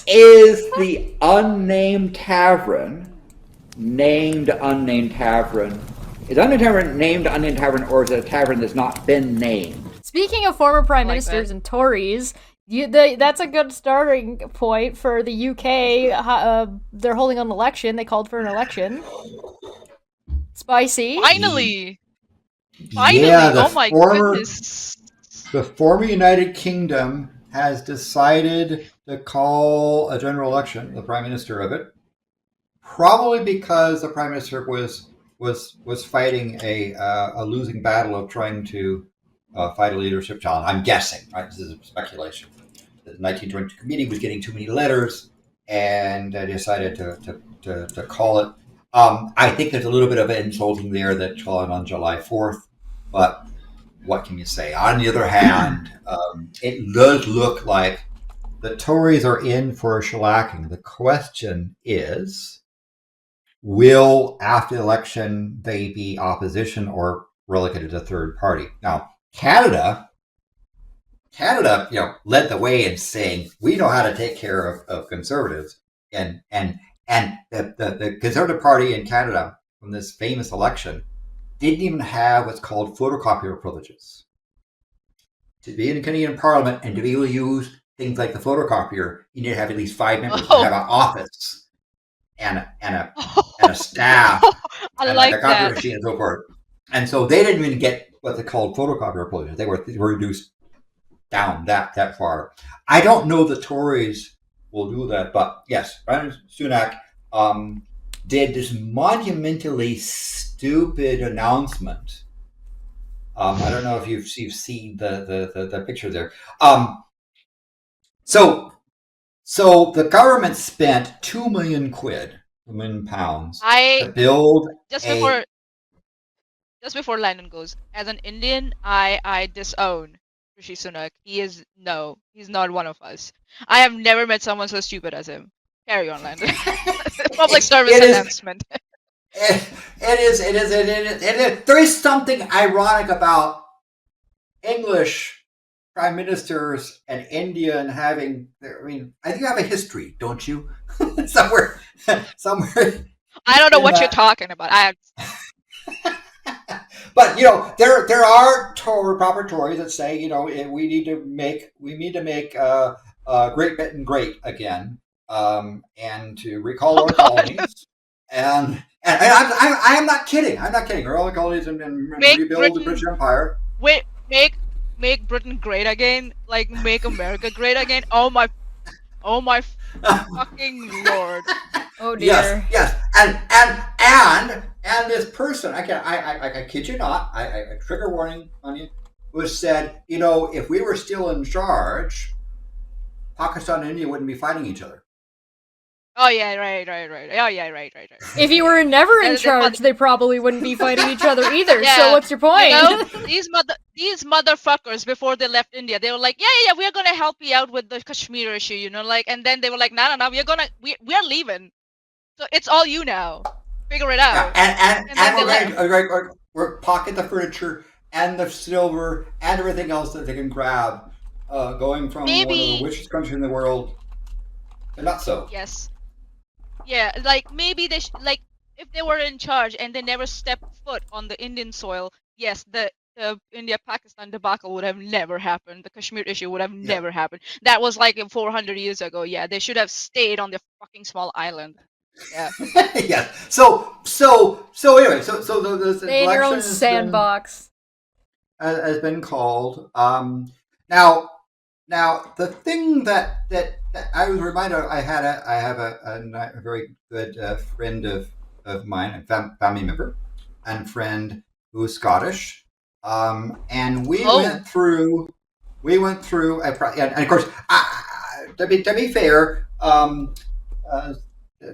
Is the unnamed tavern named unnamed tavern? Is unnamed tavern named unnamed tavern, or is it a tavern that's not been named? Speaking of former prime like ministers that. and Tories, that's a good starting point for the UK. They're holding an election. They called for an election. Spicy. Finally! Yeah, Finally! Oh my goodness. the former United Kingdom has decided to call a general election, the prime minister of it, probably because the prime minister was fighting a losing battle of trying to fight a leadership challenge. I'm guessing, right? This is speculation. The 1922 committee was getting too many letters, and decided to call it. I think there's a little bit of insulting there that call it on July 4th, but what can you say? On the other hand, it does look like the Tories are in for a shellacking. The question is, will after the election they be opposition or relegated to third party? Now, Canada, led the way in saying we know how to take care of conservatives, and the Conservative Party in Canada from this famous election didn't even have what's called photocopier privileges. To be in the Canadian Parliament and to be able to use things like the photocopier, you need to have at least 5 members who have an office and a staff I and like like a copy that. machine and so forth. And so they didn't even get what they called photocopier privileges. They were reduced down that far. I don't know the Tories will do that, but yes, Brian Sunak did this monumentally stupid announcement. I don't know if you've seen the picture there. So the government spent 2 million quid, £2 million, I to build just a. before Landon goes, as an Indian, I disown Rishi Sunak. He's not one of us. I have never met someone so stupid as him. Carry on, Landon. Public service It is. announcement. There is something ironic about English prime ministers and Indian having. I mean, I think you have a history, don't you? somewhere. I don't know In what you're that. talking about. But there are proper Tories that say we need to make Great Britain great again, and to recall Oh our God. colonies, and I am not kidding. I'm not kidding. Recall our colonies and Make rebuild the Britain British Empire. wait. Make Britain great again. Like make America great again. Oh my fucking lord. Oh Yes, dear. yes, and this person, I kid you not, I trigger warning on you, was said, if we were still in charge, Pakistan and India wouldn't be fighting each other. Oh yeah, right. Oh yeah, right. If you were never in They're charge, they probably wouldn't be fighting each other either. So what's your point? these motherfuckers before they left India, they were like, yeah, we're gonna help you out with the Kashmir issue, and then they were like, no, we're leaving. So it's all you now. Figure it out. Yeah, And then we're pocket the furniture and the silver and everything else that they can grab, going from one of the maybe richest countries in the world. They're not so. yes, yeah, like maybe like if they were in charge and they never stepped foot on the Indian soil, yes, the India-Pakistan debacle would have never happened. The Kashmir issue would have Yeah. never happened. That was like 400 years ago. Yeah, they should have stayed on their fucking small island. Yeah. Yes. So anyway, so the Stay in your own election sandbox. has been called. Now the thing that I was reminded of, I have a very good friend of mine, a family member and friend who's Scottish, and we Oh. went through and of course, to be fair,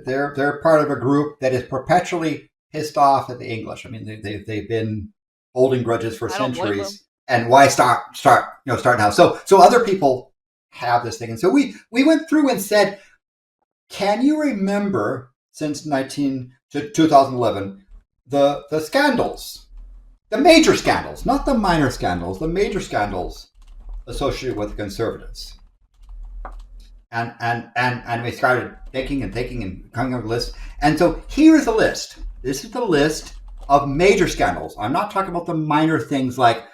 they're part of a group that is perpetually pissed off at the English. I mean, they've been holding grudges for I don't blame them. centuries, and why start now? So other people have this thing, and so we went through and said, can you remember since 2011 the scandals, the major scandals, not the minor scandals, the major scandals associated with the Conservatives? and we started thinking and coming up with a list. And so here's the list. This is the list of major scandals. I'm not talking about the minor things like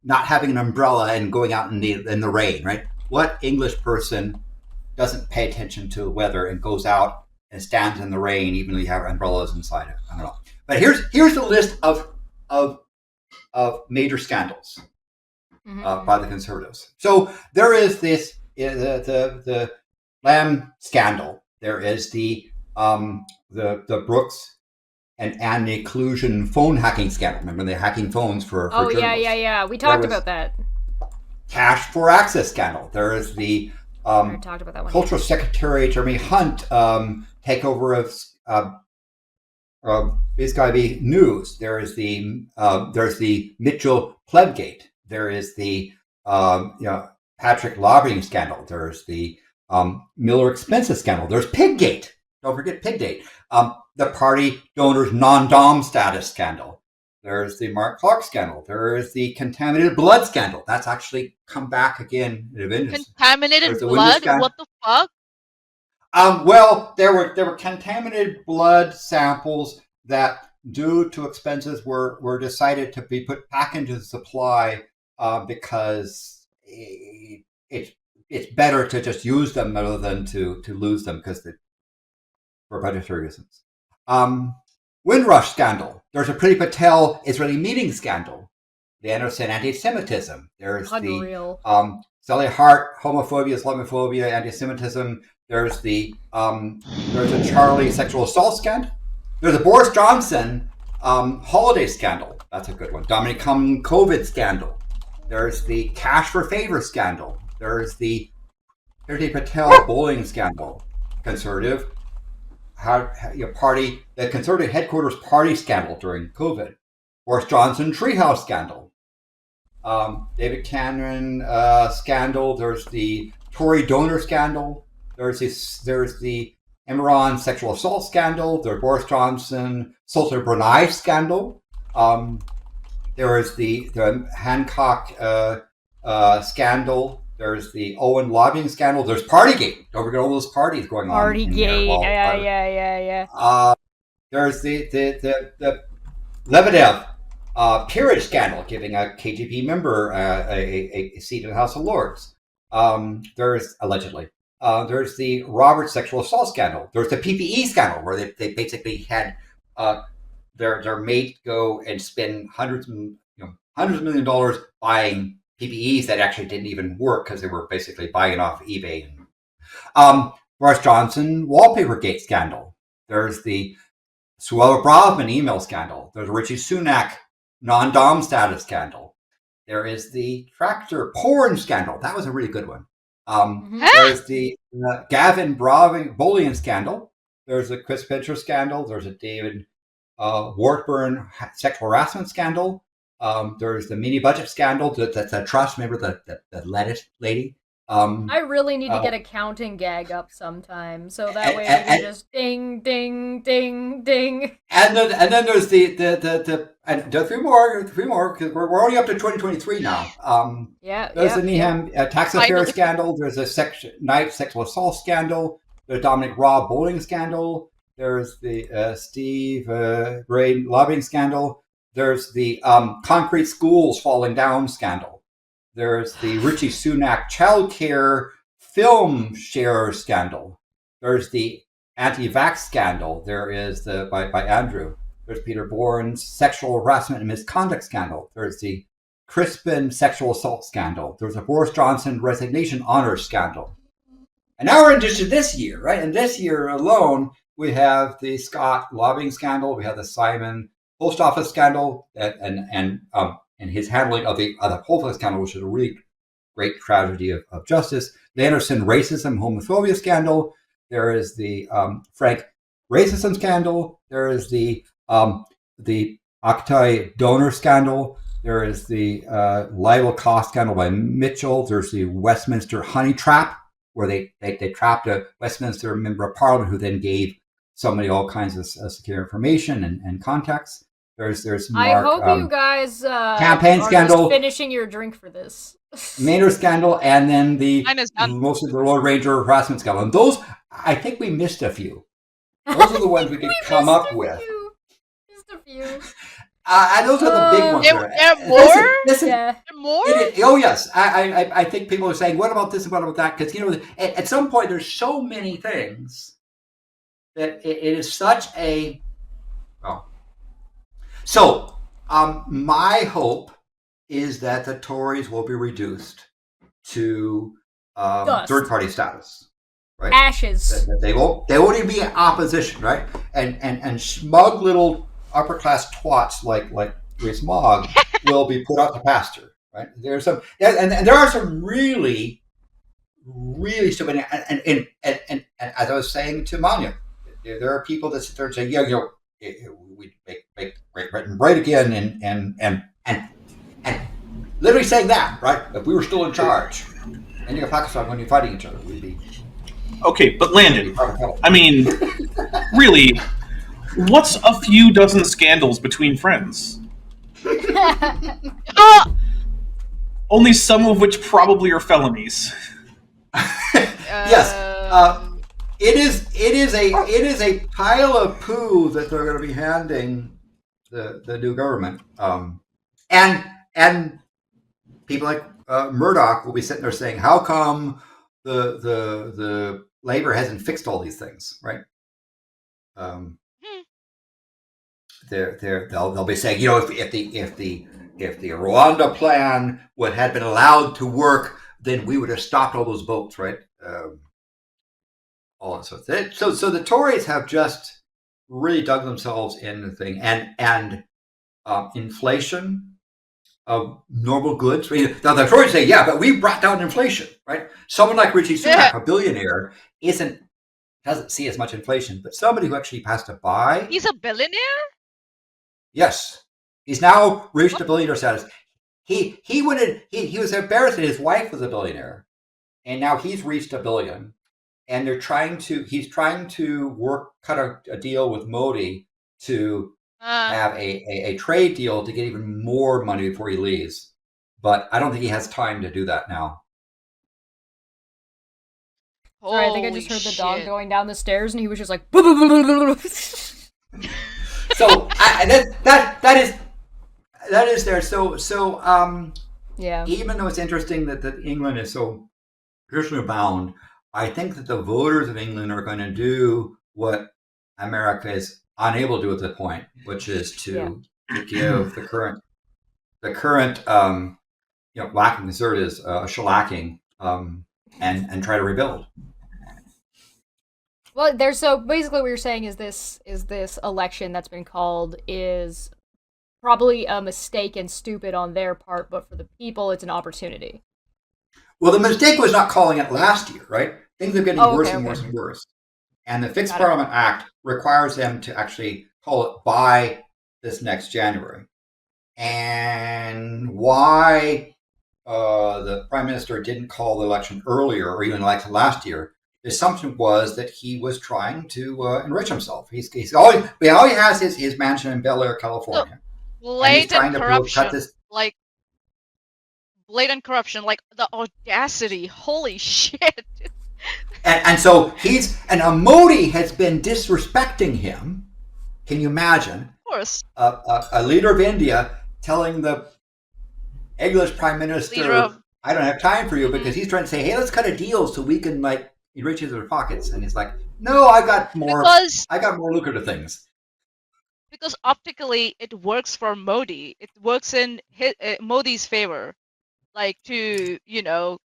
not having an umbrella and going out in the rain, right? What English person doesn't pay attention to the weather and goes out and stands in the rain even though you have umbrellas inside it? I don't know. But here's the list of major scandals by the Conservatives. So there is this the Lamb scandal. There is the Brooks and Anne Clusion phone hacking scandal. Remember the hacking phones for journalists? Yeah. We talked about that. Cash for access scandal. There is the I talked about that one. Cultural Secretary Jeremy Hunt takeover of BSKB News. There's the Mitchell Plebgate. There is the Patrick lobbying scandal. There's the Miller expenses scandal. There's Piggate. Don't forget Piggate. The party donors non-dom status scandal. There's the Mark Clark scandal. There is the contaminated blood scandal. That's actually come back again. Contaminated blood? What the fuck? Well, there were contaminated blood samples that, due to expenses, were decided to be put back into the supply because it's better to just use them rather than to lose them for budgetary reasons. Windrush scandal. There's a Priti Patel Israeli meeting scandal. The Anderson anti-Semitism. There's Unreal. the Sally Hart homophobia, Islamophobia, anti-Semitism. There's a Charlie sexual assault scandal. There's a Boris Johnson holiday scandal. That's a good one. Dominic Cummings COVID scandal. There's the cash for favor scandal. There's the Priti Patel bowling scandal. Conservative. The Conservative headquarters party scandal during COVID. Boris Johnson treehouse scandal. David Cameron scandal. There's the Tory donor scandal. There's the Imran sexual assault scandal. There's Boris Johnson Sultan Brunei scandal. There is the Hancock scandal. There's the Owen lobbying scandal. There's Partygate. Don't forget all those parties going on. Partygate. Yeah. There's the Lebedev peerage scandal, giving a KGB member a seat in the House of Lords. There's allegedly. There's the Roberts sexual assault scandal. There's the PPE scandal, where they basically had their mate go and spend hundreds of $millions buying PPEs that actually didn't even work because they were basically buying it off eBay. Boris Johnson wallpaper gate scandal. There's the Suella Braverman email scandal. There's a Richie Sunak non-dom status scandal. There is the tractor porn scandal. That was a really good one. There's the Gavin Bollian scandal. There's a Chris Pincher scandal. There's a David Wartburn sexual harassment scandal. There's the mini budget scandal. That's a trust. Remember the lettuce lady? I really need to get a counting gag up sometime, so that way I can just ding, ding, ding, ding. And then there's the three more because we're already up to 2023 now. There's the Neham tax affair scandal. There's a knife sexual assault scandal. There's Dominic Raw bowling scandal. There's the Steve Gray lobbying scandal. There's the concrete schools falling down scandal. There's the Richie Sunak childcare film share scandal. There's the anti-vax scandal. There is by Andrew. There's Peter Bourne's sexual harassment and misconduct scandal. There's the Crispin sexual assault scandal. There's a Boris Johnson resignation honors scandal. And now we're into this year, right? And this year alone, we have the Scott lobbying scandal. We have the Simon post office scandal, and his handling of the post office scandal, which is a really great tragedy of justice. The Anderson racism homophobia scandal. There is the Frank racism scandal. There is the Octai donor scandal. There is the libel cost scandal by Mitchell. There's the Westminster honey trap, where they trapped a Westminster member of Parliament who then gave somebody all kinds of secure information and context. There's Mark, I hope you guys campaign are scandal. just finishing your drink for this. Maynard scandal, and then Mine is done. mostly the Lord Ranger harassment scandal. And those, I think we missed a few. Those are the ones we could come up with. Just a few. And those are the big ones. There are more? Listen, Yeah. There are more? oh yes, I think people are saying, "What about this and what about that?" Because at some point there's so many things that it is such a. Well, so my hope is that the Tories will be reduced to third-party status, right? Ashes. That they won't even be in opposition, right? And smug little upper-class twats like Rees-Mogg will be put out to pasture, right? There's some, and there are some really stupid, and as I was saying to Manya, there are people that sit there and say, yeah, we make Great Britain great again, and literally saying that, right? If we were still in charge, India and Pakistan wouldn't be fighting each other. We'd be okay. But Landon, I mean, really, what's a few dozen scandals between friends? Only some of which probably are felonies. Yes, it is a pile of poo that they're going to be handing the new government, and people like Murdoch will be sitting there saying, "How come the Labor hasn't fixed all these things?" Right? They'll be saying, if the Rwanda plan had been allowed to work, then we would have stopped all those boats, right? All that sort of thing. So the Tories have just really dug themselves in the thing, and inflation of normal goods. Now the Tories say, yeah, but we brought down inflation, right? Someone like Richie Sunak, a billionaire, doesn't see as much inflation, but somebody who actually has to buy. He's a billionaire? Yes, he's now reached a billionaire status. He was embarrassed that his wife was a billionaire, and now he's reached $1 billion, and he's trying to cut a deal with Modi to have a trade deal to get even more money before he leaves. But I don't think he has time to do that now. Sorry, I think I just heard the dog going down the stairs, and he was just like. So that is there. So yeah. Even though it's interesting that England is so traditionally bound, I think that the voters of England are going to do what America is unable to do at this point, which is to give the current whacking dessert is a shellacking, and try to rebuild. Well, so basically what you're saying is this election that's been called is probably a mistake and stupid on their part, but for the people, it's an opportunity. Well, the mistake was not calling it last year, right? Things are getting worse and worse and worse. And the Fixed Parliament Act requires them to actually call it by this next January. And why the Prime Minister didn't call the election earlier or even like last year, the assumption was that he was trying to enrich himself. He has his mansion in Bel Air, California. So, blatant corruption, blatant corruption, like the audacity. Holy shit! And so Modi has been disrespecting him. Can you imagine? Of course. A leader of India telling the English Prime Minister, "I don't have time for you," because he's trying to say, "Hey, let's cut a deal so we can enrich his pockets." And he's like, "No, I got more lucrative things." Because optically, it works for Modi. It works in Modi's favor, to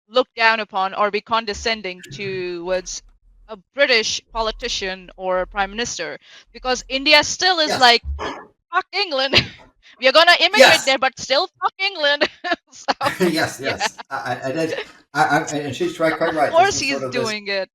look down upon or be condescending towards a British politician or prime minister. Because India still is fuck England. We are gonna immigrate there, but still fuck England. So, yes. And she's quite right. Of course, he's doing it.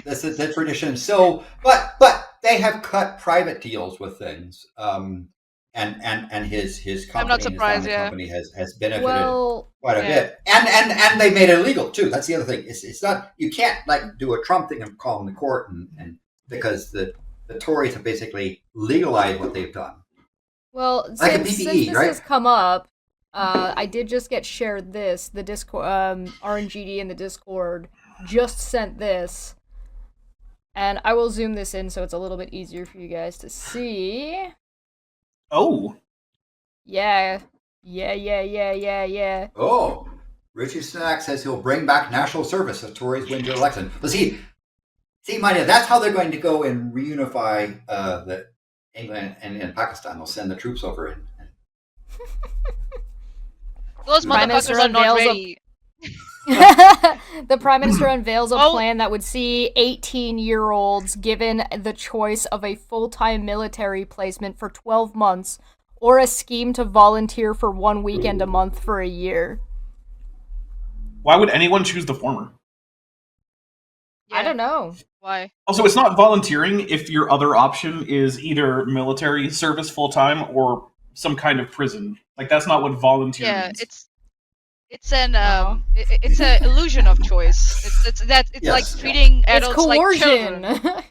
This is the tradition. So, but they have cut private deals with things, and his company, I'm not surprised. His company has benefited quite a bit, and they made it illegal too. That's the other thing. It's not, you can't do a Trump thing and call in the court, and because the Tories have basically legalized what they've done. Well, like since this has come up, I did just get shared this. The Discord, RNGD in the Discord just sent this, and I will zoom this in so it's a little bit easier for you guys to see. Oh, Yeah. Oh, Richie Sunak says he'll bring back national service if Tories win the election. But see, Mania, that's how they're going to go and reunify the England and Pakistan. They'll send the troops over and Those Prime Minister motherfuckers are not unveils a- ready. The Prime Minister unveils a Oh. plan that would see 18-year-olds given the choice of a full-time military placement for 12 months or a scheme to volunteer for 1 weekend a month for a year. why would anyone choose the former? I Yeah, don't know. why? Also, it's not volunteering if your other option is either military service full time or some kind of prison. Like that's not what volunteer Yeah, means. it's an Uh-huh. it's an illusion of choice. It's Yes. like treating It's adults like coercion. children.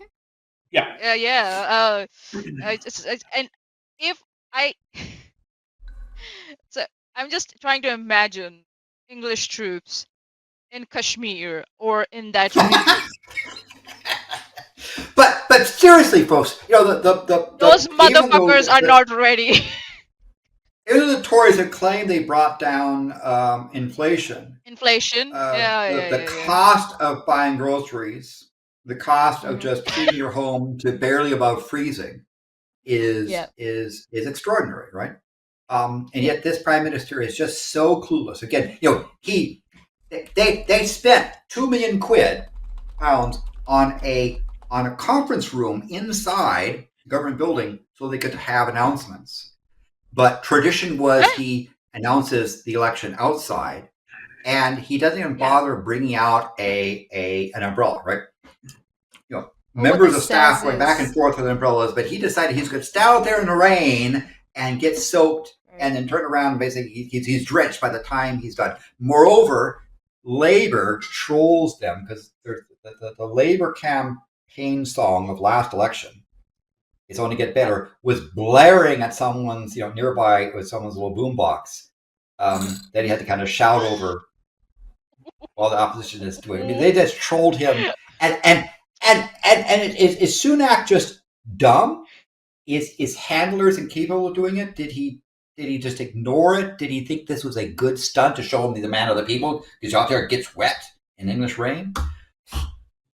Yeah. Yeah. And if I, so I'm just trying to imagine English troops in Kashmir or in that region. But seriously, folks, you know Those even though motherfuckers are not ready. Even though the Tories have claimed they brought down inflation, Inflation. the cost of buying groceries, the cost of just keeping your home to barely above freezing is extraordinary, right? And yet this prime minister is just so clueless. Again, you know, they spent £2 million pounds on a conference room inside the government building so they could have announcements. But tradition was he announces the election outside, and he doesn't even bother bringing out an umbrella, right? You know, members of staff going back and forth with umbrellas, but he decided he's going to stand out there in the rain and get soaked, and then turn around and basically he's drenched by the time he's done. Moreover, Labour trolls them because the Labour campaign song of last election, It's Only Get Better, was blaring at someone's, nearby with someone's little boombox that he had to kind of shout over while the opposition is doing. I mean, they just trolled him, and is Sunak just dumb? Is handlers incapable of doing it? Did he just ignore it? Did he think this was a good stunt to show him he's a man of the people? Because out there it gets wet in English rain.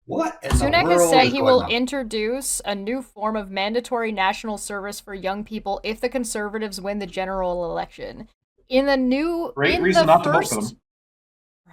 What in Sunak the world has said is he going will on? introduce a new form of mandatory national service for young people if the Conservatives win the general election. In the new Great reason not to vote for them.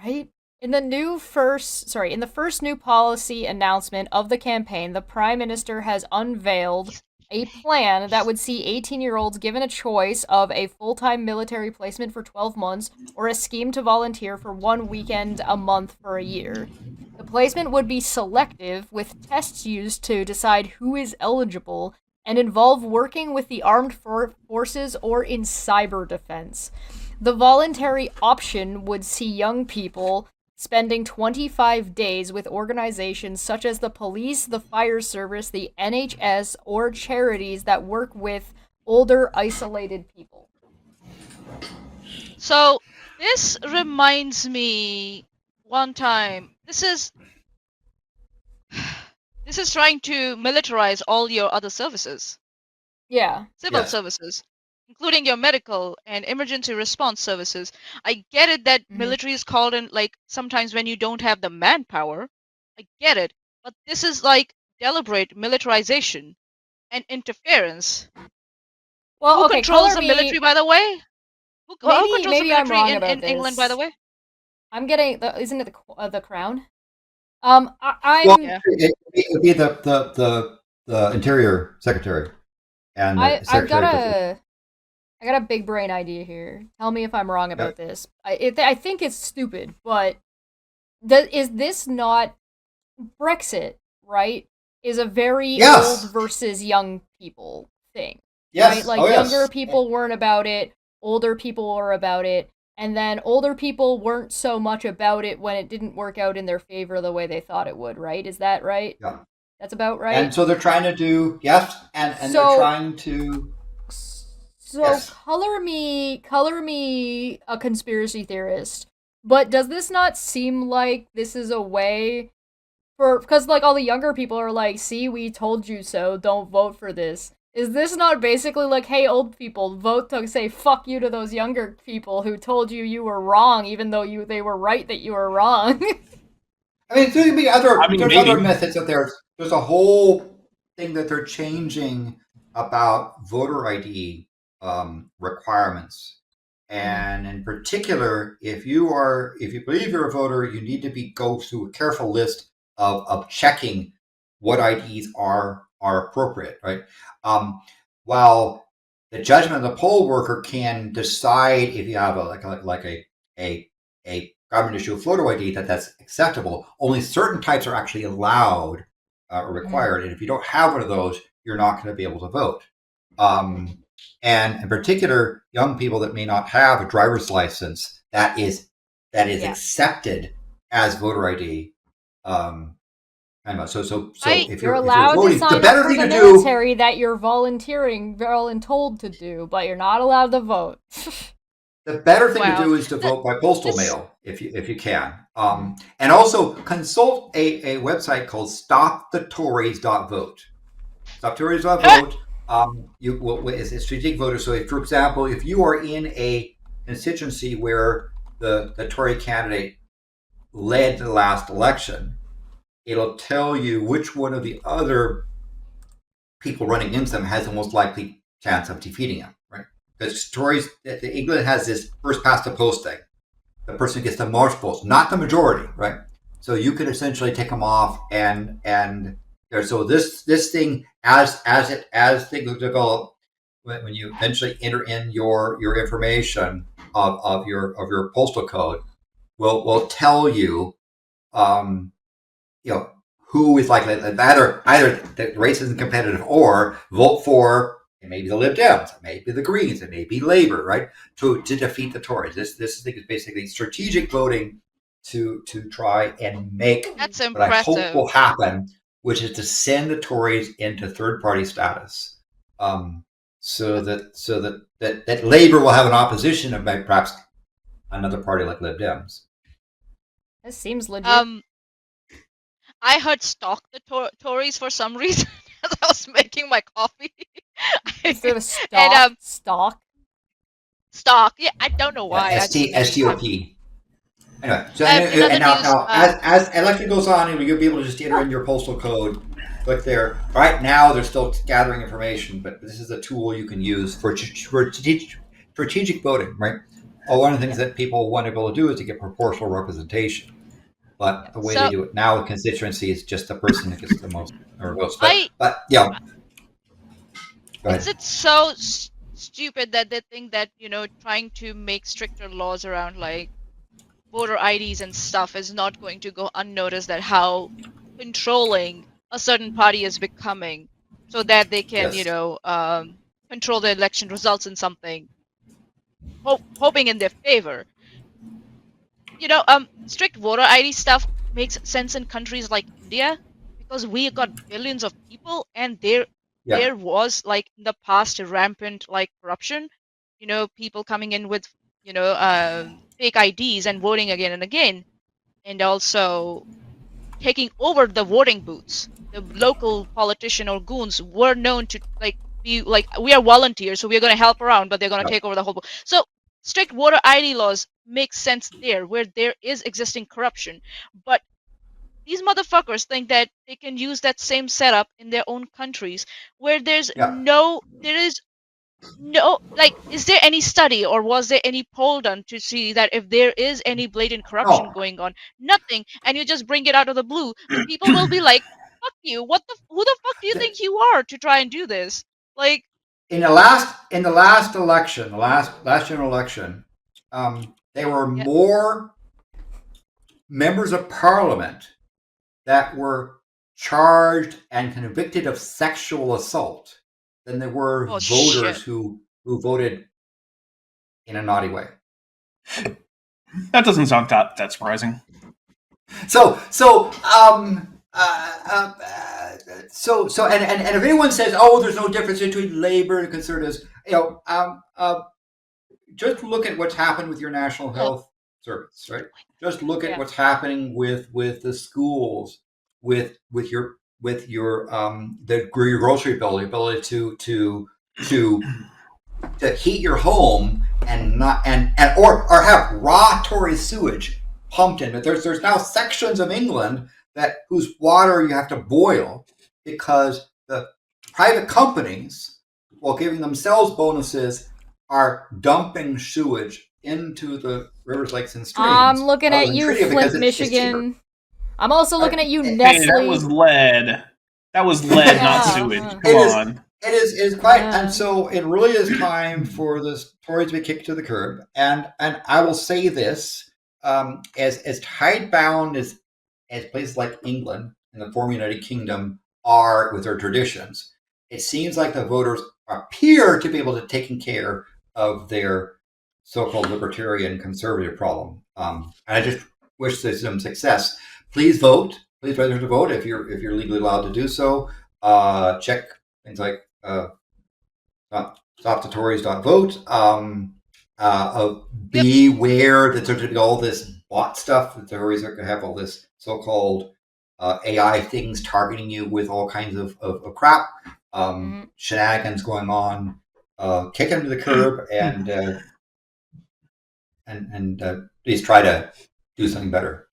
Right? In the first new policy announcement of the campaign, the Prime Minister has unveiled a plan that would see 18-year-olds given a choice of a full-time military placement for 12 months or a scheme to volunteer for 1 weekend a month for a year. The placement would be selective, with tests used to decide who is eligible, and involve working with the armed forces or in cyber defense. The voluntary option would see young people spending 25 days with organizations such as the police, the fire service, the NHS, or charities that work with older, isolated people. So this reminds me one time. This is trying to militarize all your other services. Yeah. Civil services, including your medical and emergency response services. I get it that military is called in, like, sometimes when you don't have the manpower. I get it. But this is like deliberate militarization and interference. Well, Who okay, controls the military, by the way? Who controls the maybe I'm wrong military about in England, by the way? I'm getting isn't it the Crown? Well, Yeah. it would be the Interior Secretary and the I've Secretary. I got a big brain idea here. Tell me if I'm wrong about this. I think it's stupid, but is this not Brexit? Right? Is a very old versus young people thing. Yes. Right? Like younger people weren't about it, older people were about it, and then older people weren't so much about it when it didn't work out in their favor the way they thought it would. Right? Is that right? Yeah. That's about right. And so they're trying to do they're trying to. So Yes. color me a conspiracy theorist. But does this not seem like this is a way for, because like all the younger people are like, "See, we told you so. Don't vote for this." Is this not basically like, "Hey, old people, vote to say fuck you to those younger people who told you you were wrong, even though they were right that you were wrong"? I mean, there could be other. I mean, There's other maybe. methods that there's a whole thing that they're changing about voter ID requirements, Mm, and in particular, if you believe you're a voter, you need to go through a careful list of checking what IDs are appropriate, right? Um, while the judgment of the poll worker can decide if you have a a government issue photo ID that's acceptable. Only certain types are actually allowed or mm. required, and if you don't have one of those, you're not going to be able to vote. And in particular, young people that may not have a driver's license that is Yeah. accepted as voter ID. Anyway, so I if You're you're allowed to voting, the sign up better for thing the to do, military that you're voluntold to do, but you're not allowed to vote. the better thing to wow. do is to Th- vote by postal This mail if you can. And also consult a website called stopthetories.vote. Stoptories.vote. You will is a strategic voter. So, if, for example, if you are in a constituency where the Tory candidate led the last election, it'll tell you which one of the other people running against them has the most likely chance of defeating him, right? Because Tories, England has this first past the post thing. The person who gets the most votes, not the majority, right? So you could essentially take them off, and so this thing as things develop, when you eventually enter in your information of your postal code, will tell you um, you know who is likely either the race isn't competitive or vote for maybe the Lib Dems, maybe the Greens, it may be Labor, right? To defeat the Tories. This thing is basically strategic voting to try and make that's what I hope will impressive. happen, which is to send the Tories into third party status. So That- that Labor will have an opposition of perhaps another party like Lib Dems. This seems legit. Um, I heard stalk the Tories for some reason as I was making my coffee. Instead of And stock. stalk. Yeah, I don't know Yeah, why. I just maybe have. STOP. Anyway, so In other and news, now as election goes on, you'll be able to just enter in your postal code. Click there. Right now, they're still gathering information, but this is a tool you can use for strategic voting. Right. One of the things that people want to be able to do is to get proportional representation. But the way they so do it now with constituency is just the person that gets the most number of votes. I But yeah, go is ahead. it so stupid that they think that trying to make stricter laws around like voter IDs and stuff is not going to go unnoticed, that how controlling a certain party is becoming, so that they can Yes. control the election results in something, hoping in their favor. Strict voter ID stuff makes sense in countries like India because we got billions of people, and there Yeah. there was like in the past rampant like corruption. People coming in with fake IDs and voting again and again, and also taking over the voting booths. The local politician or goons were known to like be like, we are volunteers, so we're going to help around, but they're going to Yeah. take over the whole. So strict voter ID laws make sense there, where there is existing corruption. But these motherfuckers think that they can use that same setup in their own countries, where Yeah. there is no, like, is there any study or was there any poll done to see that if there is any blatant corruption No. going on? Nothing. And you just bring it out of the blue. So people will be like, fuck you. Who the fuck do you think you are to try and do this? Like, In the last election, the last general election, there were yeah. more members of parliament that were charged and convicted of sexual assault than there were Oh, voters shit. who voted in a naughty way. That doesn't sound that surprising. So, and if anyone says, "Oh, there's no difference between Labor and Conservatives," you know, just look at what's happened with your National Health Service, right? Just look at what's happening with the schools, with your your grocery bill, the ability to heat your home and not and or have raw Tory sewage pumped in. But there's now sections of England that whose water you have to boil because the private companies, while giving themselves bonuses, are dumping sewage into the rivers, lakes, and streams. I'm looking at you, treating it Flint, because it's cheaper. Michigan. I'm also looking at you, Hey, Nestle. that was lead. That was lead, not sewage. Come on. It is quite, and so it really is time for the Tories to be kicked to the curb. And I will say this: as tidebound as places like England and the former United Kingdom are with their traditions, it seems like the voters appear to be able to take care of their so-called libertarian conservative problem. And I just wish them success. Please vote. Please register to vote if you're legally allowed to do so. Check things like stopthetories.vote. Beware that there's going to be all this bot stuff. The Tories are going to have all this so-called AI things targeting you with all kinds of crap, shenanigans going on. Kick them to the curb and please try to do something better.